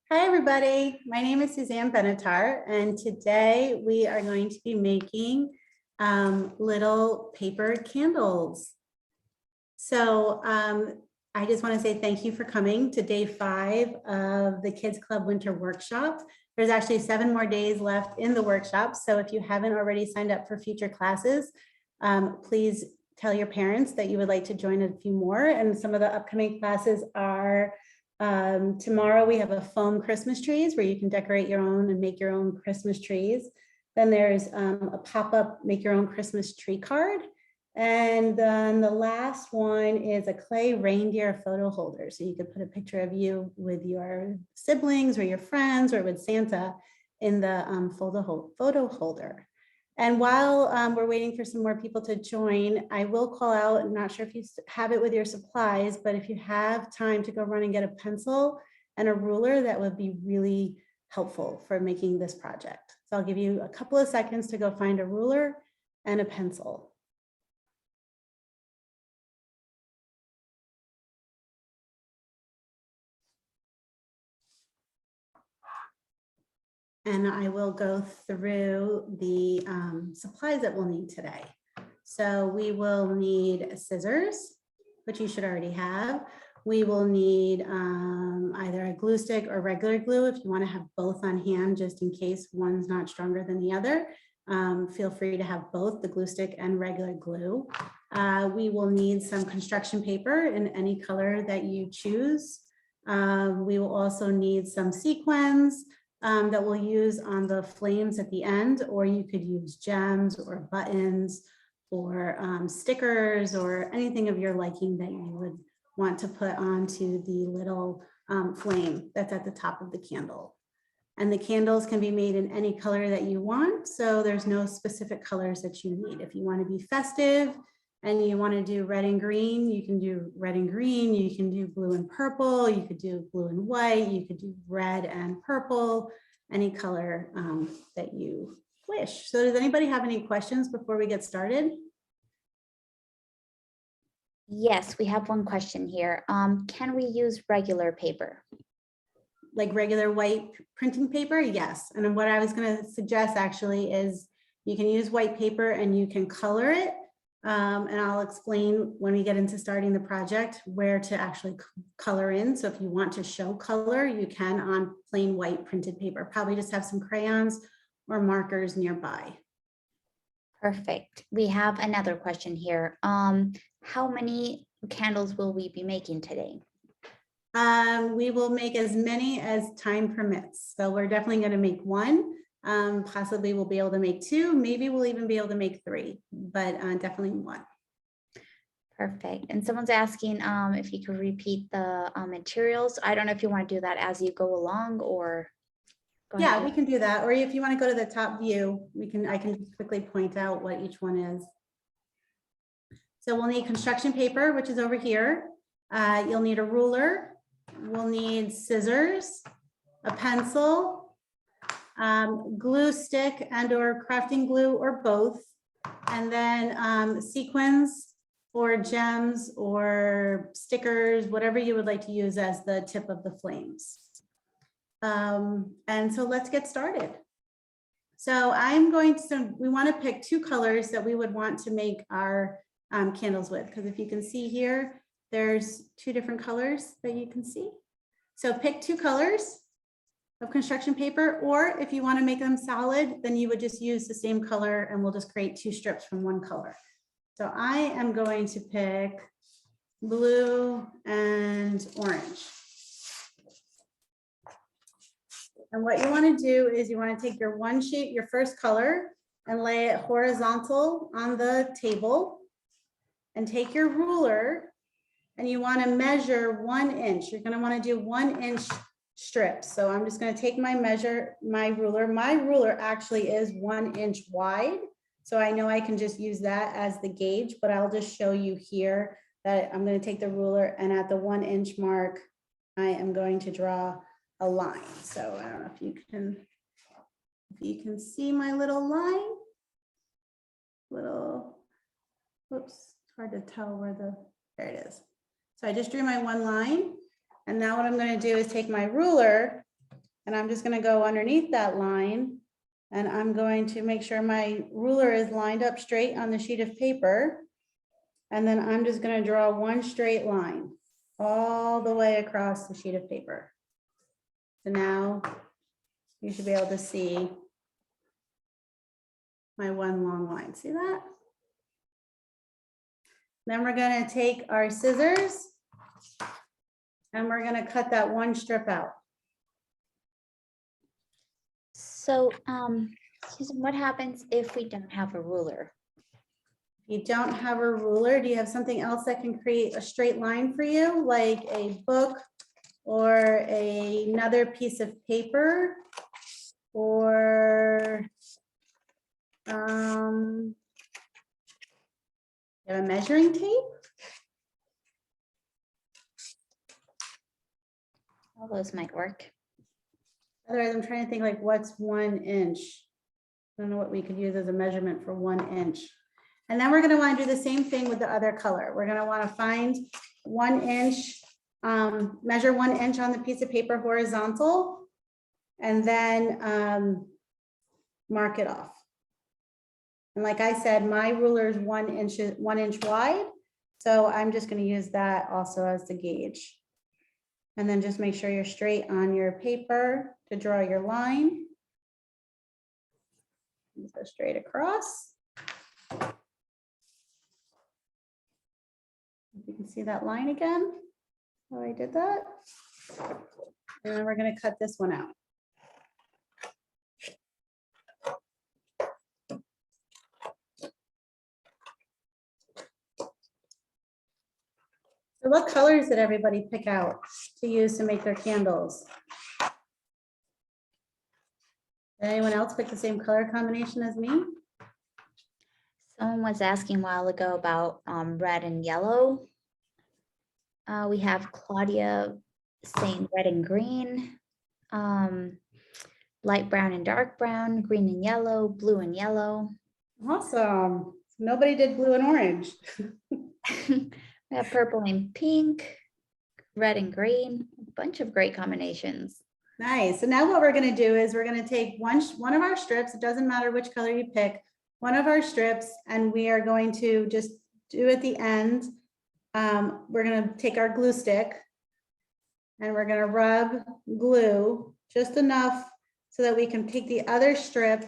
Hi, everybody. My name is Suzanne Benatar, and today we are going to be making little paper candles. So I just want to say thank you for coming to day 5 of the Kids Club Winter Workshop. There's actually 7 more days left in the workshop. So if you haven't already signed up for future classes, please tell your parents that you would like to join a few more. And some of the upcoming classes are tomorrow we have a foam Christmas trees where you can decorate your own and make your own Christmas trees. Then there's a pop-up make your own Christmas tree card. And then the last one is a clay reindeer photo holder. So you could put a picture of you with your siblings or your friends or with Santa in the photo holder. And while we're waiting for some more people to join, I will call out, I'm not sure if you have it with your supplies, but if you have time to go run and get a pencil and a ruler, that would be really helpful for making this project. So I'll give you a couple of seconds to go find a ruler and a pencil. And I will go through the supplies that we'll need today. So we will need scissors, which you should already have. We will need either a glue stick or regular glue if you want to have both on hand, just in case one's not stronger than the other. Feel free to have both the glue stick and regular glue. We will need some construction paper in any color that you choose. We will also need some sequins that we'll use on the flames at the end, or you could use gems or buttons or stickers or anything of your liking that you would want to put onto the little flame that's at the top of the candle. And the candles can be made in any color that you want, so there's no specific colors that you need. If you want to be festive and you want to do red and green, you can do red and green, you can do blue and purple, you could do blue and white, you could do red and purple, any color that you wish. So does anybody have any questions before we get started? Yes, we have one question here. Can we use regular paper? Like regular white printing paper? Yes. And what I was going to suggest actually is you can use white paper and you can color it. And I'll explain when we get into starting the project where to actually color in. So if you want to show color, you can on plain white printed paper. Probably just have some crayons or markers nearby. Perfect. We have another question here. How many candles will we be making today? We will make as many as time permits. So we're definitely going to make one. Possibly we'll be able to make 2, maybe we'll even be able to make 3, but definitely 1. Perfect. And someone's asking if you could repeat the materials. I don't know if you want to do that as you go along or. Yeah, we can do that. Or if you want to go to the top view, I can just quickly point out what each one is. So we'll need construction paper, which is over here. You'll need a ruler. We'll need scissors, a pencil, glue stick and or crafting glue or both, and then sequins or gems or stickers, whatever you would like to use as the tip of the flames. And so let's get started. So we want to pick 2 colors that we would want to make our candles with, because if you can see here, there's 2 different colors that you can see. So pick 2 colors of construction paper, or if you want to make them solid, then you would just use the same color and we'll just create 2 strips from one color. So I am going to pick blue and orange. And what you want to do is you want to take your one sheet, your first color, and lay it horizontal on the table, and take your ruler and you want to measure 1 inch. You're going to want to do 1 inch strips. So I'm just going to take my ruler. My ruler actually is 1 inch wide. So I know I can just use that as the gauge, but I'll just show you here that I'm going to take the ruler and at the 1 inch mark, I am going to draw a line. So I don't know if you can see my little line. Whoops, it's hard to tell there it is. So I just drew my 1 line. And now what I'm going to do is take my ruler And I'm just gonna go underneath that line. And I'm going to make sure my ruler is lined up straight on the sheet of paper. And then I'm just gonna draw one straight line all the way across the sheet of paper. So now you should be able to see my one long line. See that? Then we're gonna take our scissors and we're gonna cut that one strip out. So, Susan, what happens if we don't have a ruler? If you don't have a ruler, do you have something else that can create a straight line for you, like a book or another piece of paper? Or you have a measuring tape? All those might work. Otherwise, I'm trying to think like what's 1 inch. I don't know what we could use as a measurement for 1 inch. And then we're gonna wanna do the same thing with the other color. We're gonna wanna find 1 inch, measure 1 inch on the piece of paper horizontal, and then mark it off. And like I said, my ruler is 1 inch wide. So I'm just gonna use that also as the gauge. And then just make sure you're straight on your paper to draw your line. Just go straight across. You can see that line again. How I did that. And then we're gonna cut this one out. So what colors did everybody pick out to use to make their candles? Did anyone else pick the same color combination as me? Someone was asking a while ago about red and yellow. We have Claudia saying red and green, light brown and dark brown, green and yellow, blue and yellow. Awesome. Nobody did blue and orange. We have purple and pink, red and green, a bunch of great combinations. Nice. So now what we're going to do is we're going to take one of our strips. It doesn't matter which color you pick, one of our strips, and we are going to just do at the end. We're going to take our glue stick and we're going to rub glue just enough so that we can take the other strip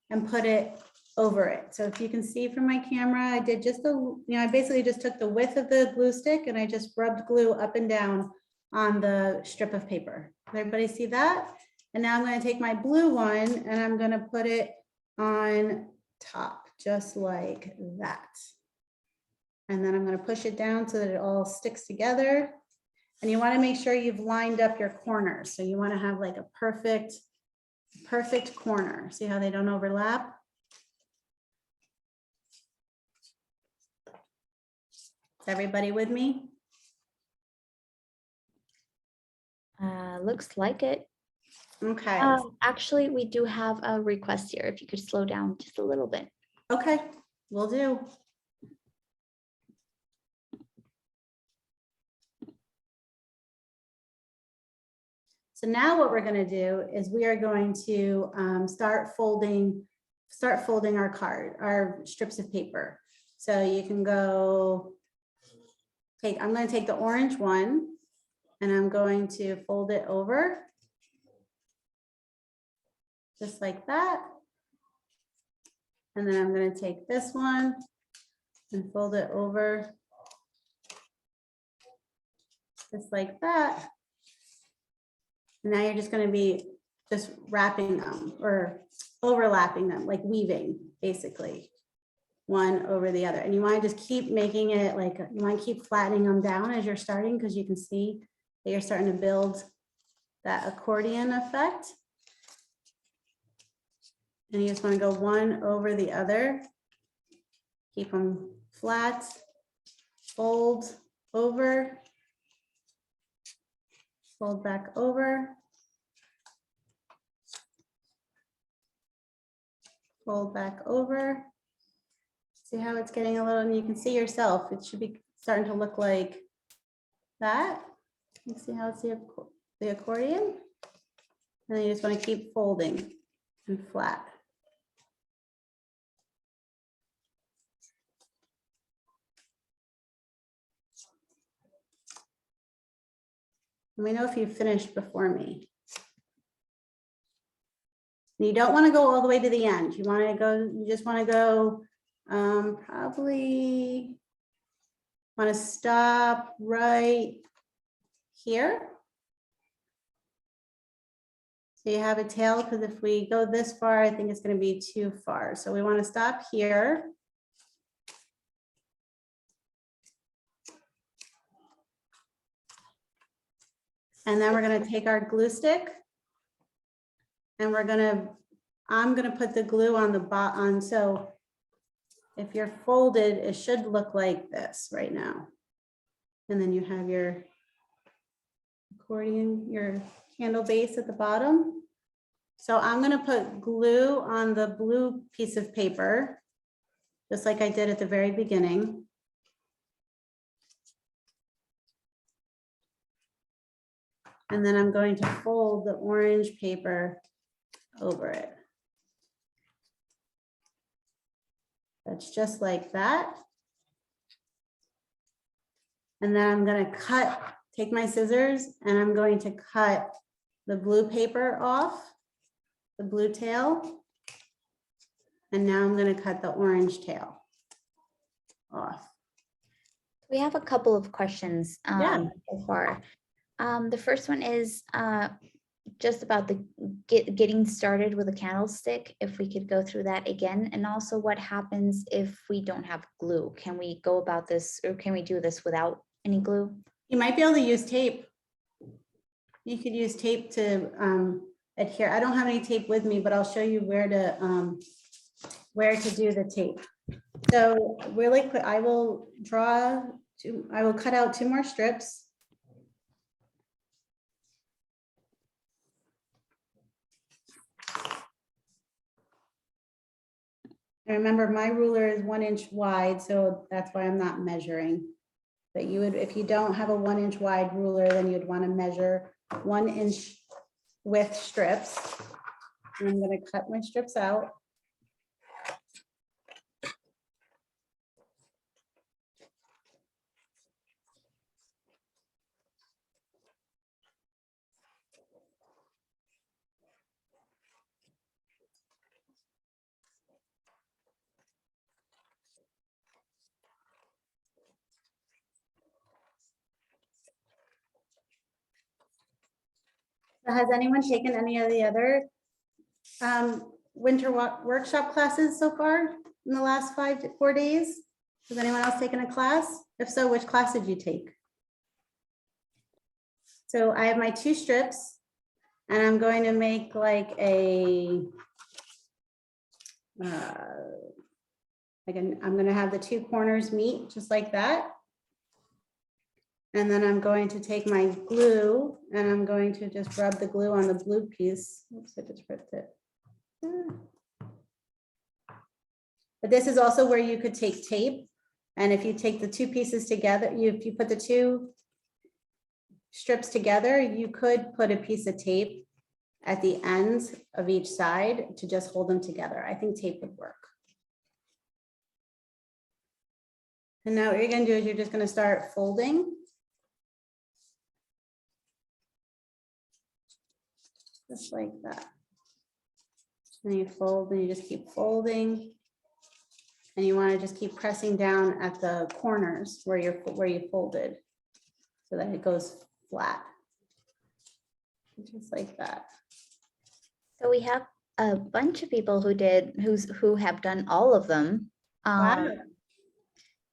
and put it over it. So if you can see from my camera, I did just I basically just took the width of the glue stick and I just rubbed glue up and down on the strip of paper. Does everybody see that? And now I'm going to take my blue one and I'm going to put it on top, just like that. And then I'm going to push it down so that it all sticks together. And you want to make sure you've lined up your corners. So you want to have like a perfect corner. See how they don't overlap? Is everybody with me? Looks like it. Okay. Actually, we do have a request here. If you could slow down just a little bit. Okay, will do. So now what we're going to do is we are going to start folding our strips of paper. So you can go I'm going to take the orange one and I'm going to fold it over just like that. And then I'm going to take this one and fold it over just like that. And now you're just going to be just wrapping them or overlapping them, like weaving, basically, one over the other. And you want to just keep making it like, you want to keep flattening them down as you're starting, because you can see that you're starting to build that accordion effect. And you just want to go one over the other. Keep them flat, fold over, fold back over, fold back over. See how it's getting a little, and you can see yourself, it should be starting to look like that. You see how it's the accordion? And then you just want to keep folding and flat. Let me know if you finished before me. And you don't want to go all the way to the end. You want to go, you just want to go probably want to stop right here. So you have a tail, because if we go this far, I think it's going to be too far. So we want to stop here. And then we're going to take our glue stick and I'm going to put the glue on the bottom. So if you're folded, it should look like this right now. And then you have your accordion, your candle base at the bottom. So I'm going to put glue on the blue piece of paper, just like I did at the very beginning. And then I'm going to fold the orange paper over it. That's just like that. And then I'm going to take my scissors and I'm going to cut the blue paper off, the blue tail. And now I'm going to cut the orange tail off. We have a couple of questions Yeah. so far. The first one is just about the getting started with a candlestick, if we could go through that again, and also what happens if we don't have glue. Can we go about this, or can we do this without any glue? You might be able to use tape. You could use tape to adhere. I don't have any tape with me, but I'll show you where to do the tape. So really quick, I will cut out 2 more strips. And remember, my ruler is 1 inch wide, so that's why I'm not measuring. But you would, if you don't have a 1 inch wide ruler, then you'd want to measure 1 inch width strips. And I'm going to cut my strips out. Has anyone taken any of the other winter workshop classes so far in the last 4 days? Has anyone else taken a class? If so, which class did you take? So I have my 2 strips and I'm going to make like a, I'm going to have the 2 corners meet just like that. And then I'm going to take my glue and I'm going to just rub the glue on the blue piece. Oops, I just ripped it. But this is also where you could take tape. And if you take the 2 pieces together, if you put the 2 strips together, you could put a piece of tape at the ends of each side to just hold them together. I think tape would work. And now what you're going to do is you're just going to start folding. Just like that. And you fold and you just keep folding. And you want to just keep pressing down at the corners where you folded so that it goes flat. Just like that. So we have a bunch of people who have done all of them. Wow.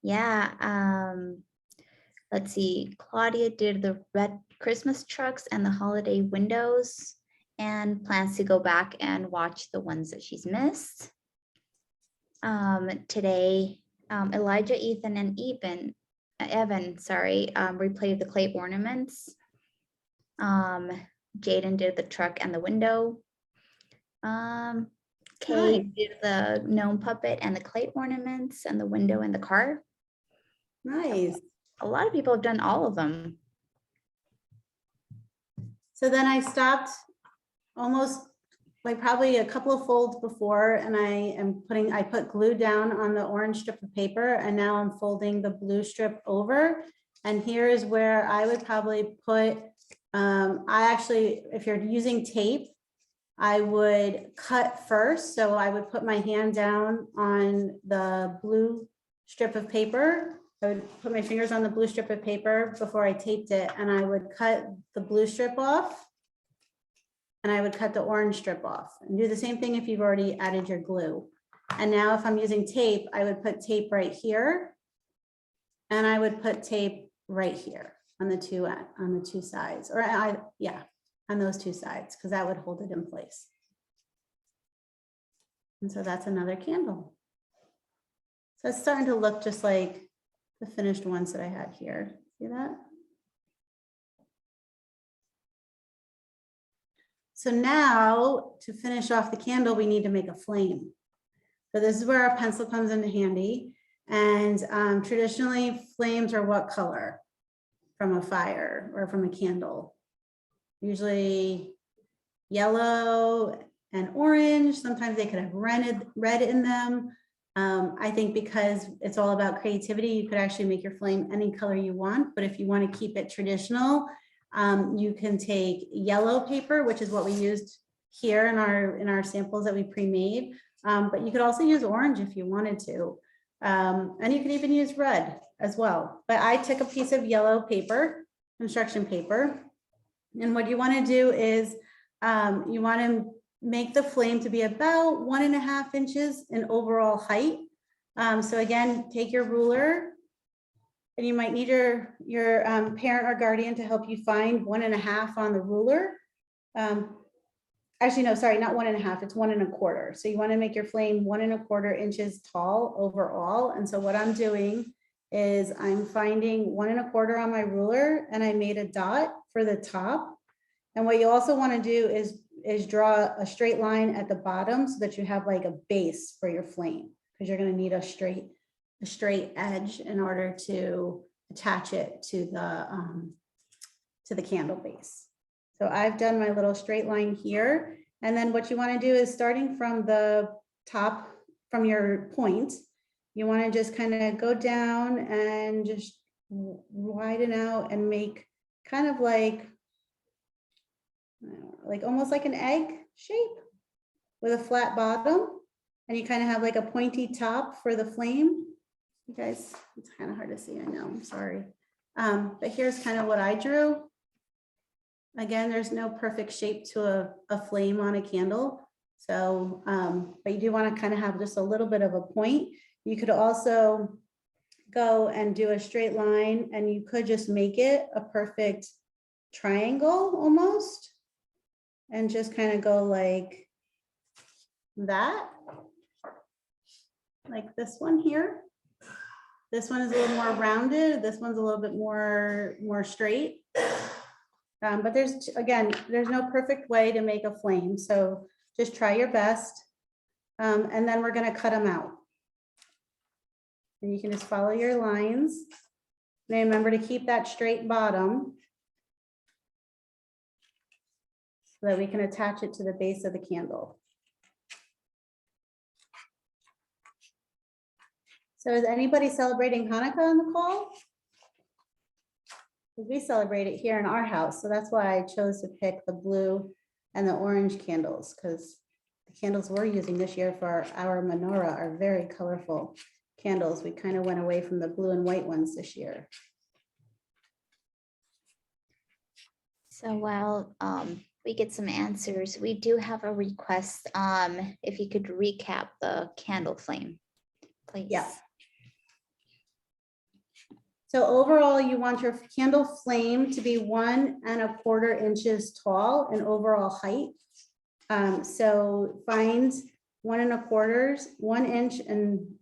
Yeah. Let's see. Claudia did the red Christmas trucks and the holiday windows, and plans to go back and watch the ones that she's missed. Today, Elijah, Ethan, and Evan, replayed the clay ornaments. Jaden did the truck and the window. Kay did the gnome puppet and the clay ornaments and the window and the car. Nice. A lot of people have done all of them. So then I stopped almost like probably a couple of folds before, and I put glue down on the orange strip of paper, and now I'm folding the blue strip over. And here is where I would probably put, if you're using tape, I would cut first. So I would put my hand down on the blue strip of paper. I would put my fingers on the blue strip of paper before I taped it, and I would cut the blue strip off. And I would cut the orange strip off, and do the same thing if you've already added your glue. And now if I'm using tape, I would put tape right here. And I would put tape right here on the two sides, or on those two sides, because that would hold it in place. And so that's another candle. So it's starting to look just like the finished ones that I had here. See that? So now to finish off the candle, we need to make a flame. So this is where our pencil comes into handy. And traditionally flames are what color from a fire or from a candle? Usually yellow and orange. Sometimes they could have red in them. I think because it's all about creativity, you could actually make your flame any color you want. But if you want to keep it traditional, you can take yellow paper, which is what we used here in our samples that we pre-made. But you could also use orange if you wanted to. And you could even use red as well. But I took a piece of yellow paper, construction paper. And what you want to do is you want to make the flame to be about 1.5 inches in overall height. So again, take your ruler, and you might need your parent or guardian to help you find 1.5 on the ruler. Actually, no, sorry, not 1.5, it's 1 1/4. So you want to make your flame 1 1/4 inches tall overall. And so what I'm doing is I'm finding 1 1/4 on my ruler, and I made a dot for the top. And what you also want to do is draw a straight line at the bottom so that you have like a base for your flame, because you're going to need a straight edge in order to attach it to the candle base. So I've done my little straight line here. And then what you want to do is, starting from the top, from your point, you want to just kind of go down and just widen out and make kind of like almost like an egg shape with a flat bottom. And you kind of have like a pointy top for the flame. You guys, it's kind of hard to see, I know, I'm sorry. But here's kind of what I drew. Again, there's no perfect shape to a flame on a candle. So, but you do want to kind of have just a little bit of a point. You could also go and do a straight line, and you could just make it a perfect triangle almost. And just kind of go like that. Like this one here. This one is a little more rounded. This one's a little bit more straight. But there's no perfect way to make a flame. So just try your best. And then we're going to cut them out. And you can just follow your lines. And remember to keep that straight bottom so that we can attach it to the base of the candle. So is anybody celebrating Hanukkah on the call? We celebrate it here in our house, so that's why I chose to pick the blue and the orange candles, because the candles we're using this year for our menorah are very colorful candles. We kind of went away from the blue and white ones this year. So while we get some answers, we do have a request. If you could recap the candle flame, please. Yes. So overall, you want your candle flame to be 1 1/4 inches tall in overall height. So find 1 1/4, 1 inch and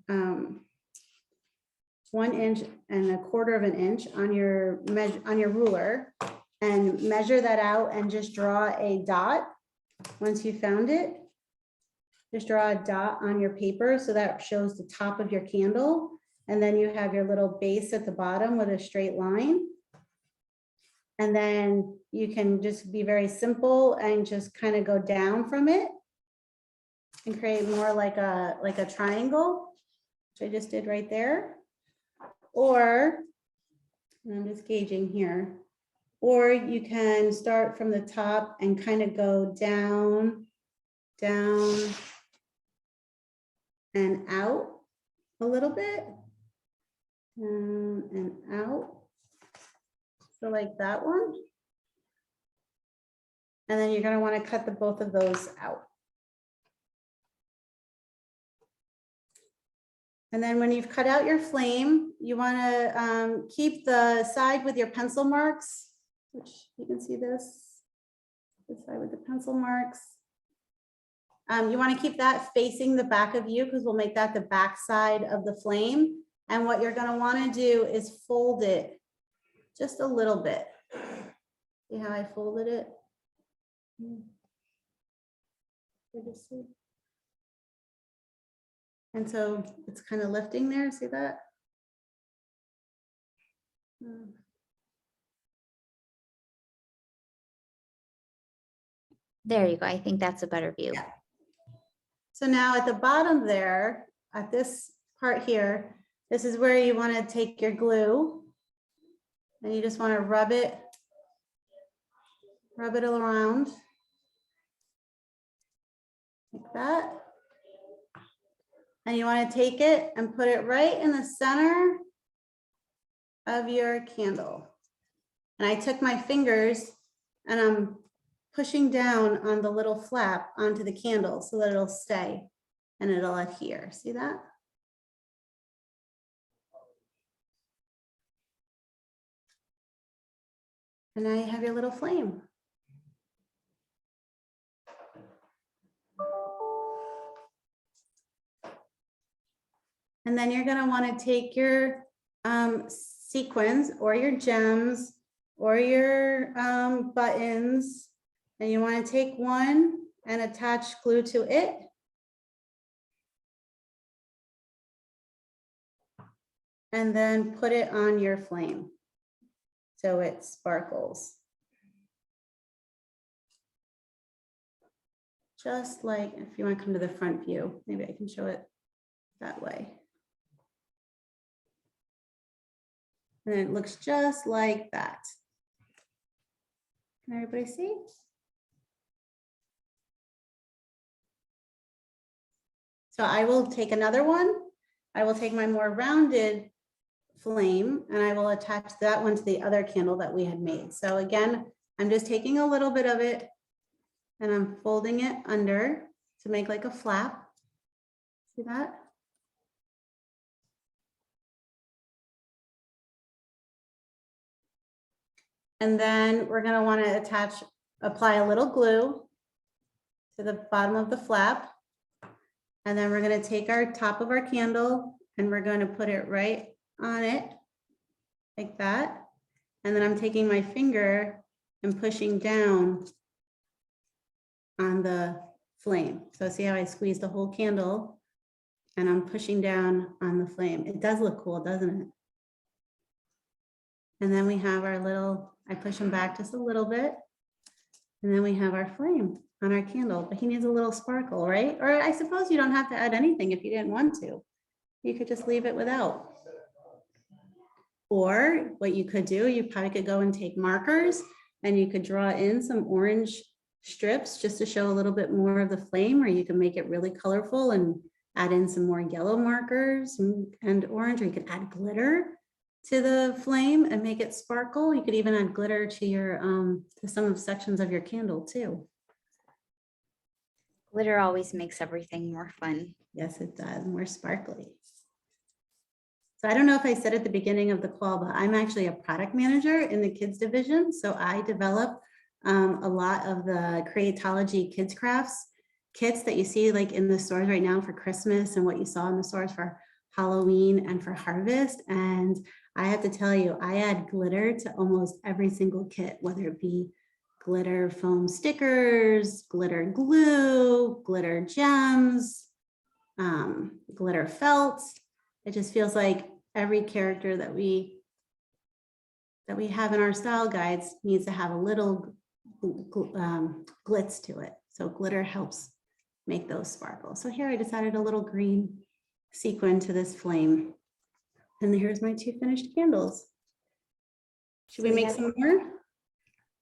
1 inch and 1/4 of an inch on your ruler, and measure that out and just draw a dot. Once you found it, just draw a dot on your paper so that shows the top of your candle. And then you have your little base at the bottom with a straight line. And then you can just be very simple and just kind of go down from it and create more like a triangle, which I just did right there. Or, and I'm just gauging here, or you can start from the top and kind of go down, down, and out a little bit, down and out. So like that one. And then you're going to want to cut the both of those out. And then when you've cut out your flame, you want to keep the side with your pencil marks, which you can see this side with the pencil marks. You want to keep that facing the back of you because we'll make that the back side of the flame. And what you're going to want to do is fold it just a little bit. See how I folded it? Good to see. And so it's kind of lifting there, see that? There you go. I think that's a better view. Yeah. So now at the bottom there, at this part here, this is where you want to take your glue and you just want to rub it around like that. And you want to take it and put it right in the center of your candle. And I took my fingers and I'm pushing down on the little flap onto the candle so that it'll stay and it'll adhere. See that? And now you have your little flame. And then you're going to want to take your sequins or your gems or your buttons, and you want to take one and attach glue to it. And then put it on your flame so it sparkles. Just like, if you want to come to the front view, maybe I can show it that way. And it looks just like that. Can everybody see? So I will take another one. I will take my more rounded flame and I will attach that one to the other candle that we had made. So again, I'm just taking a little bit of it and I'm folding it under to make like a flap. See that? And then we're going to want to apply a little glue to the bottom of the flap. And then we're going to take our top of our candle and we're going to put it right on it like that. And then I'm taking my finger and pushing down on the flame. So see how I squeezed the whole candle and I'm pushing down on the flame. It does look cool, doesn't it? And then we have our little, I push them back just a little bit. And then we have our flame on our candle, but he needs a little sparkle, right? Or I suppose you don't have to add anything if you didn't want to. You could just leave it without. Or what you could do, you probably could go and take markers and you could draw in some orange strips just to show a little bit more of the flame, or you can make it really colorful and add in some more yellow markers and orange, or you could add glitter to the flame and make it sparkle. You could even add glitter to your to some of sections of your candle too. Glitter always makes everything more fun. Yes, it does, more sparkly. So I don't know if I said at the beginning of the call, but I'm actually a product manager in the kids division. So I develop a lot of the Creatology kids crafts kits that you see like in the stores right now for Christmas and what you saw in the stores for Halloween and for Harvest. And I have to tell you, I add glitter to almost every single kit, whether it be glitter foam stickers, glitter glue, glitter gems, glitter felt. It just feels like every character that we that we have in our style guides needs to have a little glitz to it. So glitter helps make those sparkle. So here I just added a little green sequin to this flame. And here's my 2 finished candles. Should we make some more?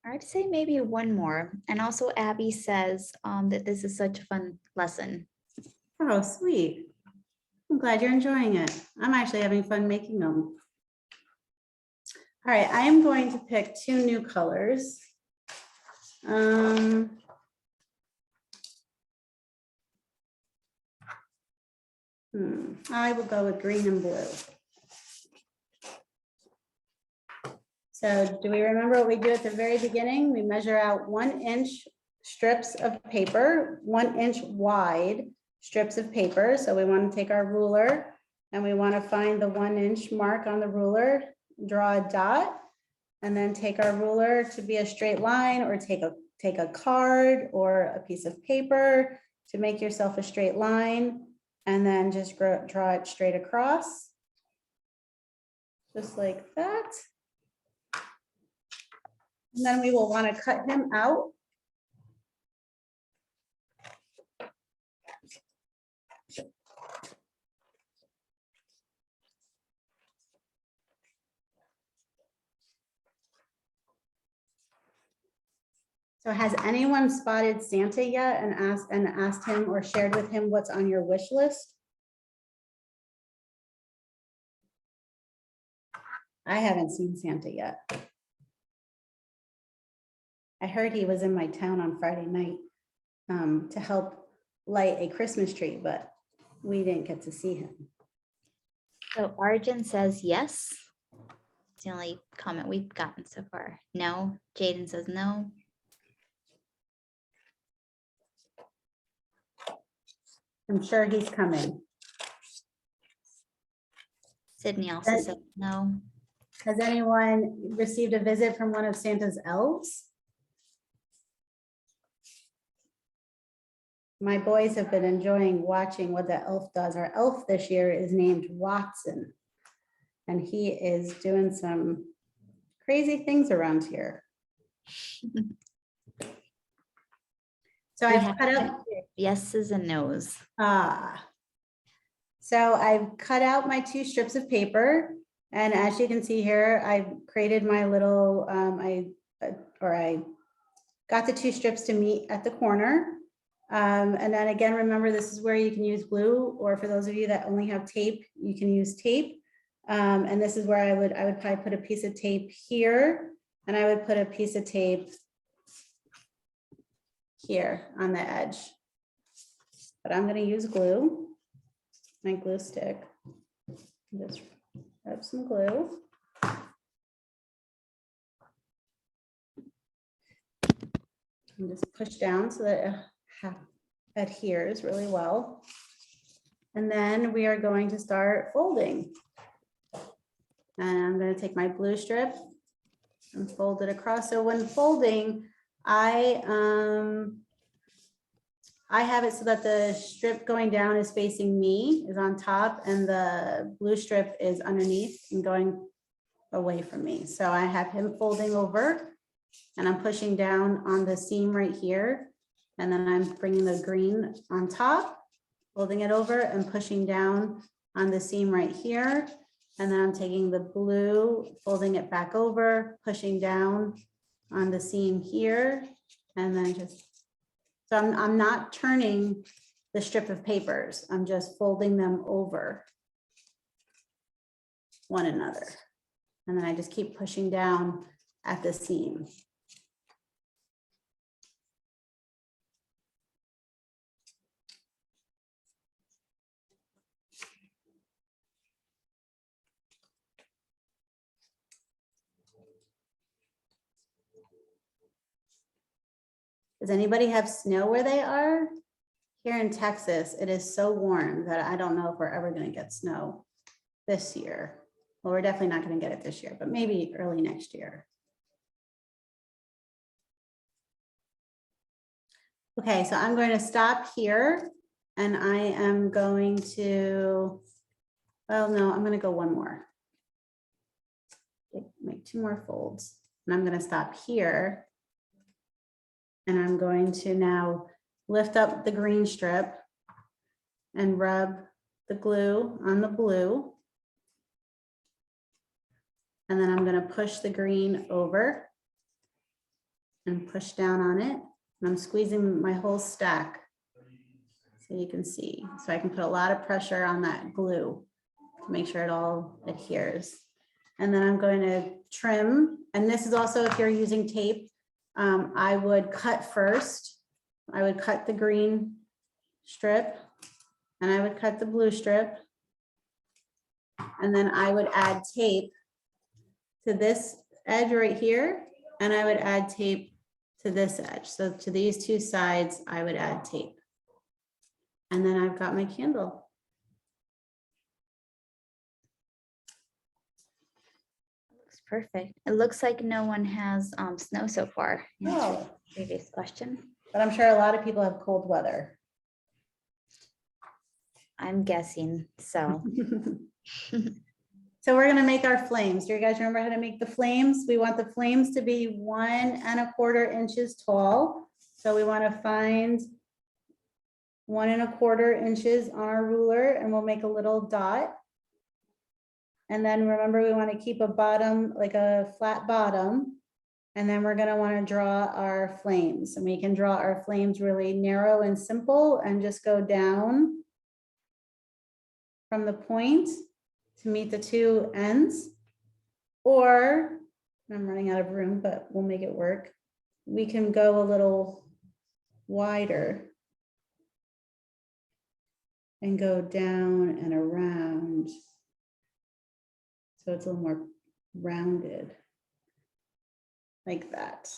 I'd say maybe one more. And also Abby says that this is such a fun lesson. Oh, sweet. I'm glad you're enjoying it. I'm actually having fun making them. All right, I am going to pick 2 new colors. I will go with green and blue. So do we remember what we do at the very beginning? We measure out 1-inch strips of paper, 1-inch wide strips of paper. So we want to take our ruler and we want to find the 1-inch mark on the ruler, draw a dot, and then take our ruler to be a straight line, or take a card or a piece of paper to make yourself a straight line, and then just draw it straight across, just like that. And then we will want to cut him out. So has anyone spotted Santa yet and asked him or shared with him what's on your wish list? I haven't seen Santa yet. I heard he was in my town on Friday night to help light a Christmas tree, but we didn't get to see him. So Arjun says yes. It's the only comment we've gotten so far. No. Jaden says no. I'm sure he's coming. Sydney also said no. Has anyone received a visit from one of Santa's elves? My boys have been enjoying watching what the elf does. Our elf this year is named Watson, and he is doing some crazy things around here. So I've cut out yeses and nos. So I've cut out my 2 strips of paper, and as you can see here, I've created my little, I got the 2 strips to meet at the corner. And then again, remember, this is where you can use glue, or for those of you that only have tape, you can use tape. And this is where I would probably put a piece of tape here, and I would put a piece of tape here on the edge. But I'm going to use glue, my glue stick. Just rub some glue. And just push down so that it adheres really well. And then we are going to start folding. And I'm going to take my glue strip and fold it across. So when folding, I have it so that the strip going down is facing me, is on top, and the blue strip is underneath and going away from me. So I have him folding over, and I'm pushing down on the seam right here. And then I'm bringing the green on top, folding it over and pushing down on the seam right here. And then I'm taking the blue, folding it back over, pushing down on the seam here. And then just, so I'm not turning the strip of papers. I'm just folding them over one another. And then I just keep pushing down at the seam. Does anybody have snow where they are? Here in Texas, it is so warm that I don't know if we're ever going to get snow this year. Well, we're definitely not going to get it this year, but maybe early next year. Okay, so I'm going to stop here, and I am going to, well, no, I'm going to go one more. Make 2 more folds. And I'm going to stop here. And I'm going to now lift up the green strip and rub the glue on the blue. And then I'm going to push the green over and push down on it. And I'm squeezing my whole stack so you can see. So I can put a lot of pressure on that glue to make sure it all adheres. And then I'm going to trim. And this is also if you're using tape, I would cut first. I would cut the green strip and I would cut the blue strip. And then I would add tape to this edge right here. And I would add tape to this edge. So to these 2 sides, I would add tape. And then I've got my candle. Looks perfect. It looks like no one has snow so far. Oh. Previous question. But I'm sure a lot of people have cold weather. I'm guessing so. So we're gonna make our flames. Do you guys remember how to make the flames? We want the flames to be 1 1/4 inches tall. So we want to find 1 1/4 inches on our ruler and we'll make a little dot. And then remember, we want to keep a bottom, like a flat bottom. And then we're going to want to draw our flames, and we can draw our flames really narrow and simple and just go down from the point to meet the 2 ends. Or I'm running out of room, but we'll make it work. We can go a little wider and go down and around. So it's a little more rounded like that.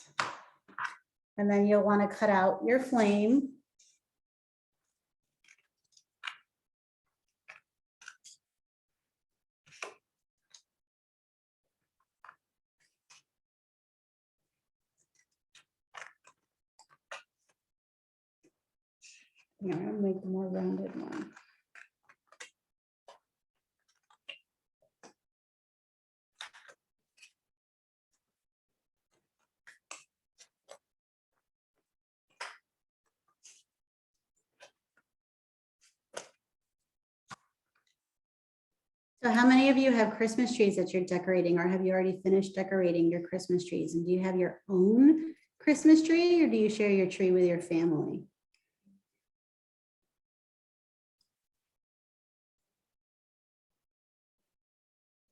And then you'll want to cut out your flame. Yeah, I'm gonna make the more rounded one. So how many of you have Christmas trees that you're decorating, or have you already finished decorating your Christmas trees? And do you have your own Christmas tree, or do you share your tree with your family?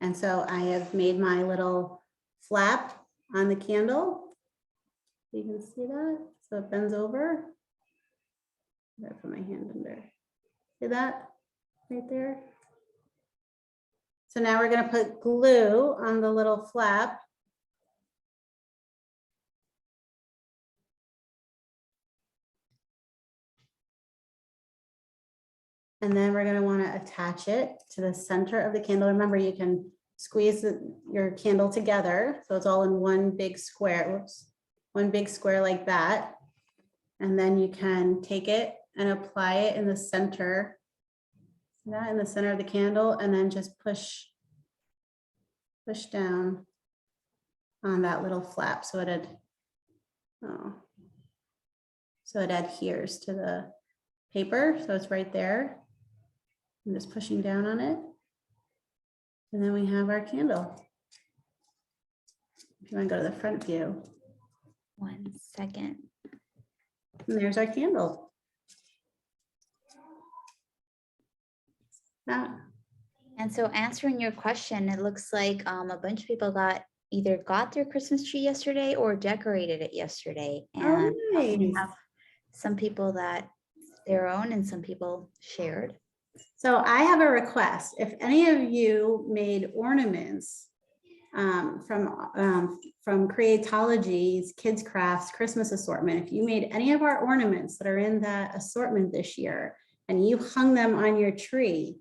And so I have made my little flap on the candle. You can see that, so it bends over. I put my hand under. See that right there? So now we're going to put glue on the little flap. And then we're going to want to attach it to the center of the candle. Remember, you can squeeze your candle together, so it's all in one big square. Whoops, one big square like that. And then you can take it and apply it in the center. That in the center of the candle, and then just push down on that little flap so it adheres to the paper. So it's right there. I'm just pushing down on it. And then we have our candle. If you want to go to the front view. 1 second. And there's our candle. Now, And so answering your question, it looks like a bunch of people either got their Christmas tree yesterday or decorated it yesterday. And we nice. have some people that their own and some people shared. So I have a request. If any of you made ornaments from Creatology's Kids Crafts Christmas assortment, if you made any of our ornaments that are in that assortment this year and you hung them on your tree,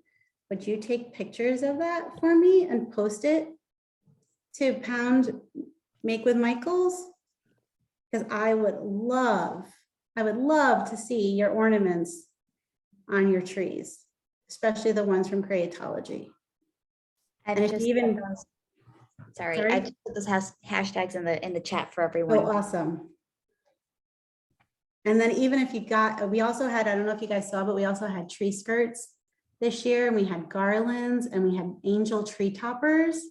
would you take pictures of that for me and post it to Pound Make with Michaels? Because I would love to see your ornaments on your trees, especially the ones from Creatology. I've And if just you even, Sorry, Sorry? I just put those hashtags in the chat for Oh, everyone. awesome. And then even if you got, we also had, I don't know if you guys saw, but we also had tree skirts this year, and we had garlands, and we had angel tree toppers.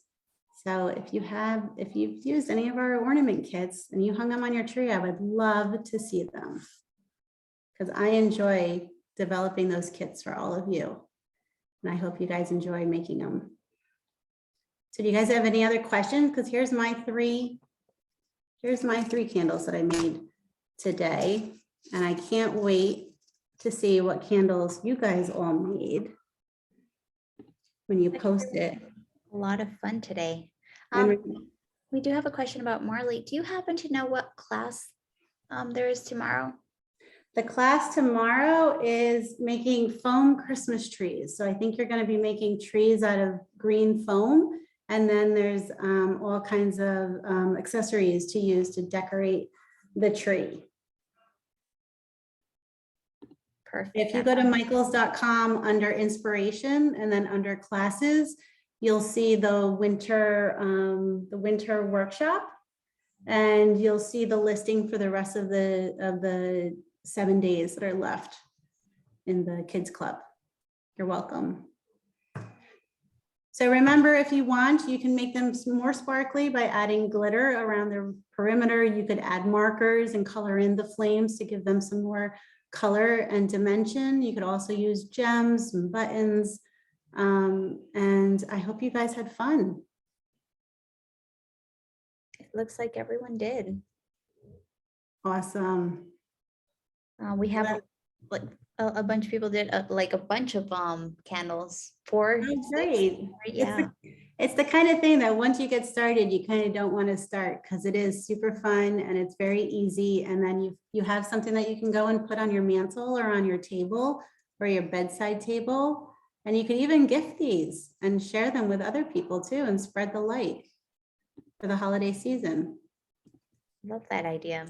So if you've used any of our ornament kits and you hung them on your tree, I would love to see them. Because I enjoy developing those kits for all of you. And I hope you guys enjoy making them. So do you guys have any other questions? Because here's my three candles that I made today. And I can't wait to see what candles you guys all made when you post it. A lot of fun today. And We do have a question about Marley. Do you happen to know what class there is tomorrow? the class tomorrow is making foam Christmas trees. So I think you're going to be making trees out of green foam. And then there's all kinds of accessories to use to decorate the tree. Perfect. If you go to michaels.com under inspiration and then under classes, you'll see the winter workshop, and you'll see the listing for the rest of the 7 days that are left in the kids club. You're welcome. So remember, if you want, you can make them more sparkly by adding glitter around the perimeter. You could add markers and color in the flames to give them some more color and dimension. You could also use gems and buttons. And I hope you guys had fun. It looks like everyone did. Awesome. We have like a bunch of people did like a bunch of candles. 4. Oh, 6, great. yeah. It's the kind of thing that once you get started, you kind of don't want to start, because it is super fun and it's very easy. And then you have something that you can go and put on your mantle or on your table or your bedside table. And you can even gift these and share them with other people too, and spread the light for the holiday season. Love that idea.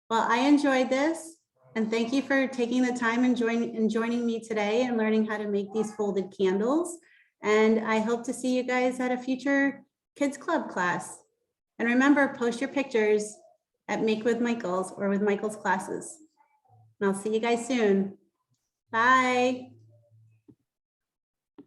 Well, I enjoyed this, and thank you for taking the time and joining me today and learning how to make these folded candles. And I hope to see you guys at a future Kids Club class. And remember, post your pictures at Make with Michaels or with Michaels classes. And I'll see you guys soon. Bye.